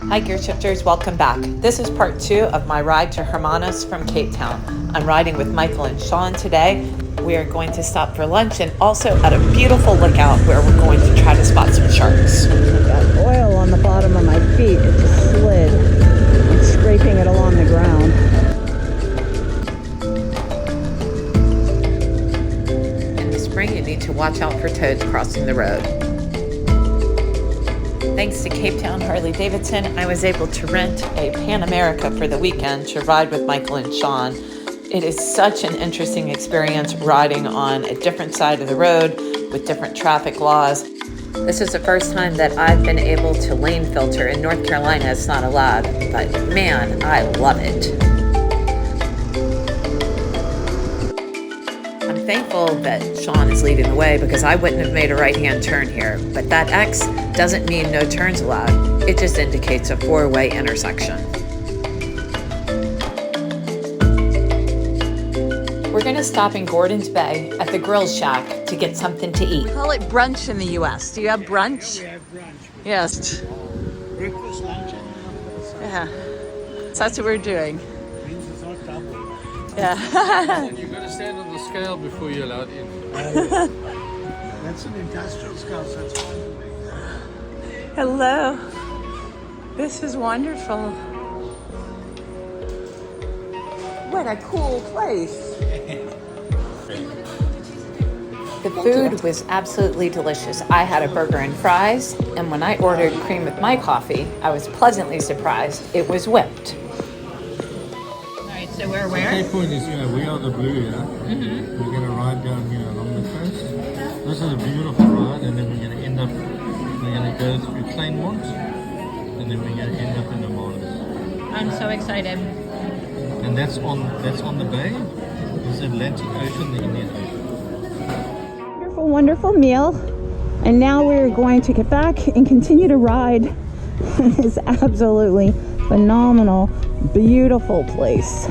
Hi Gearshifters, welcome back. This is part 2 of my ride to Hermanus from Cape Town. I'm riding with Michael and Sean today. We are going to stop for lunch and also at a beautiful lookout where we're going to try to spot some sharks. I've got oil on the bottom of my feet. It just slid. I'm scraping it along the ground. In the spring, you need to watch out for toads crossing the road. Thanks to Cape Town Harley-Davidson, I was able to rent a Pan America for the weekend to ride with Michael and Sean. It is such an interesting experience riding on a different side of the road with different traffic laws. This is the first time that I've been able to lane filter. In North Carolina, it's not allowed, but man, I love it. I'm thankful that Sean is leading the way because I wouldn't have made a right-hand turn here, but that X doesn't mean no turns allowed. It just indicates a four-way intersection. We're going to stop in Gordon's Bay at the Grill Shack to get something to eat. Call it brunch in the U.S. Do you have brunch? We have brunch. Yes. Breakfast, lunch, and Yeah. So that's what we're doing. means it's not double. Yeah. And you've got to stand on the scale before you're allowed in. That's an industrial scale, so it's fine for me. Hello. This is wonderful. What a cool place. The food was absolutely delicious. I had a burger and fries, and when I ordered cream with my coffee, I was pleasantly surprised it was whipped. All right, so we're The key point is, we are the blue here. We're going to ride down here along the coast. This is a beautiful ride, and then we're going to go through Kleinmont, and then we're going to end up in Hermanus. I'm so excited. And that's on the bay. There's the Atlantic Ocean, the Indian Ocean. Wonderful, wonderful meal. And now we're going to get back and continue to ride this absolutely phenomenal, beautiful place.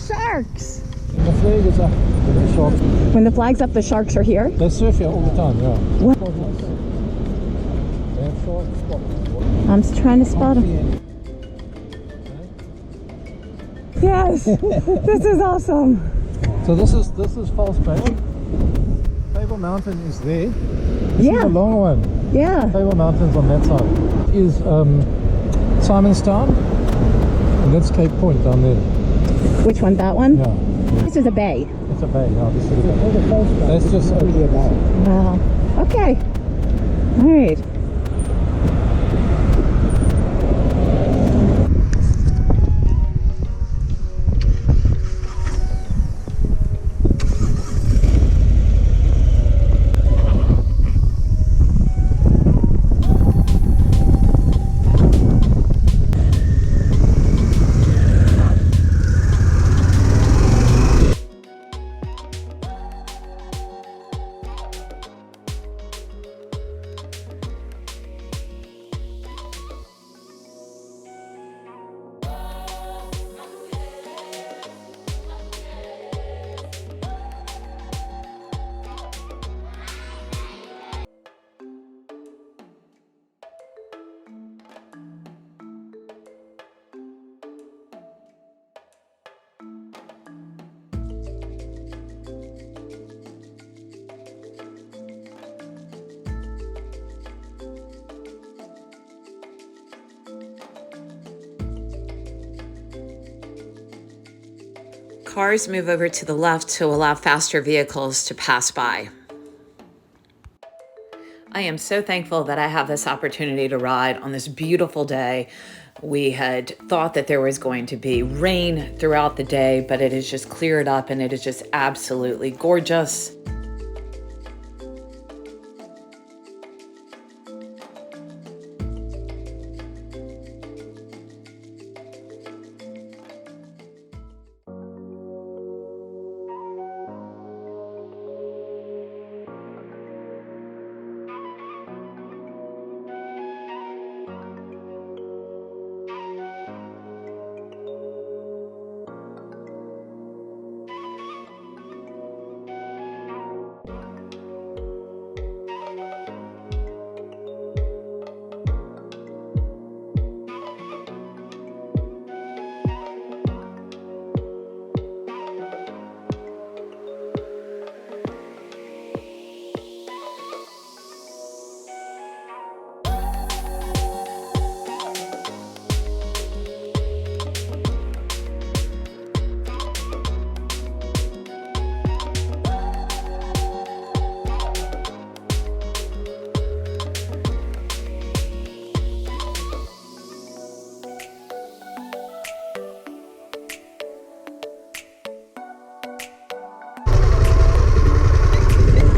Sharks! The flag is up. The sharks. When the flag's up, the sharks are here. They surf here all the time, yeah. What? They have shark spots. I'm trying to spot them. Yes! This is awesome! So this is False Bay. Table Mountain is there. This is Yeah. the long one. Yeah. Table Mountain's on that side. Is Simonstown. And that's Cape Point down there. Which one? That one? Yeah. This is a bay. It's a bay. Yeah, this is a bay. That's just over there. Wow. Okay. All right. Cars move over to the left to allow faster vehicles to pass by. I am so thankful that I have this opportunity to ride on this beautiful day. We had thought that there was going to be rain throughout the day, but it has just cleared up and it is just absolutely gorgeous.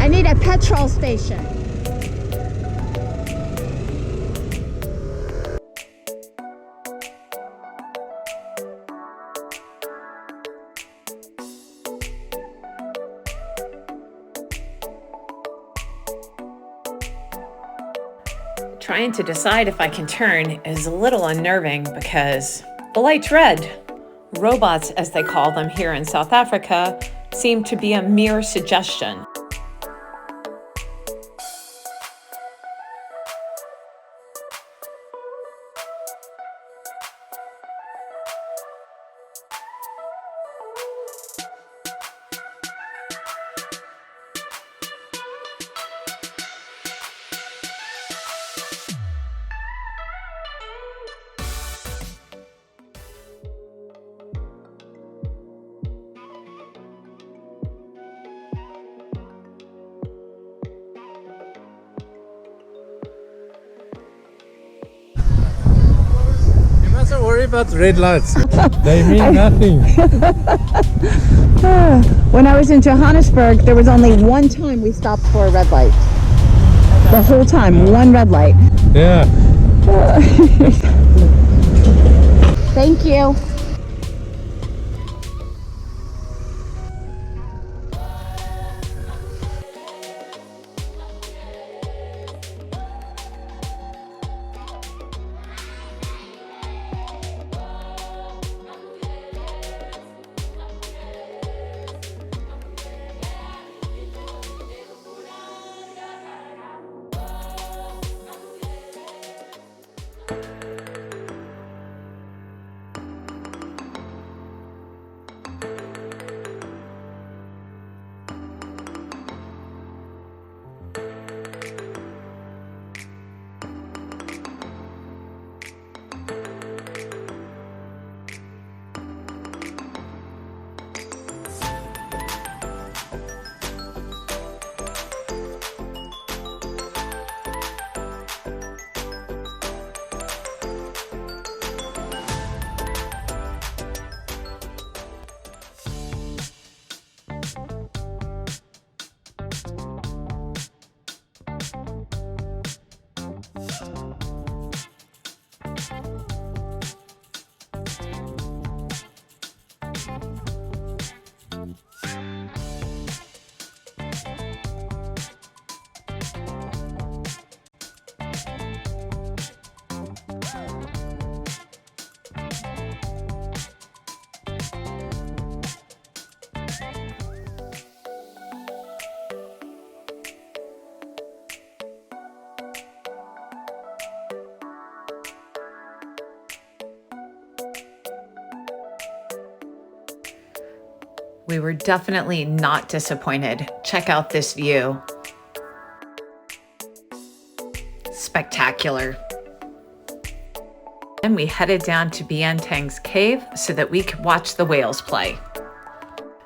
I need a petrol station. Trying to decide if I can turn is a little unnerving because the light's red. Robots, as they call them here in South Africa, seem to be a mere suggestion. Don't worry about red lights. They mean nothing. When I was in Johannesburg, there was only one time we stopped for a red light. The whole time, one red light. Yeah. Thank you. We were definitely not disappointed. Check out this view. Spectacular. Then we headed down to Bien Tang's cave so that we could watch the whales play.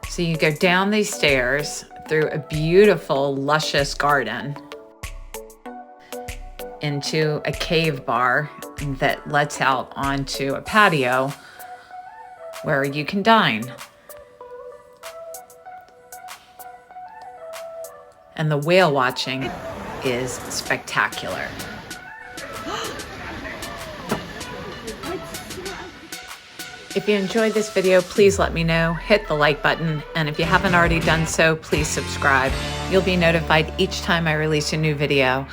So you go down these stairs through a beautiful, luscious garden into a cave bar that lets out onto a patio where you can dine. And the whale watching is spectacular. If you enjoyed this video, please let me know. Hit the like button, and if you haven't already done so, please subscribe. You'll be notified each time I release a new video.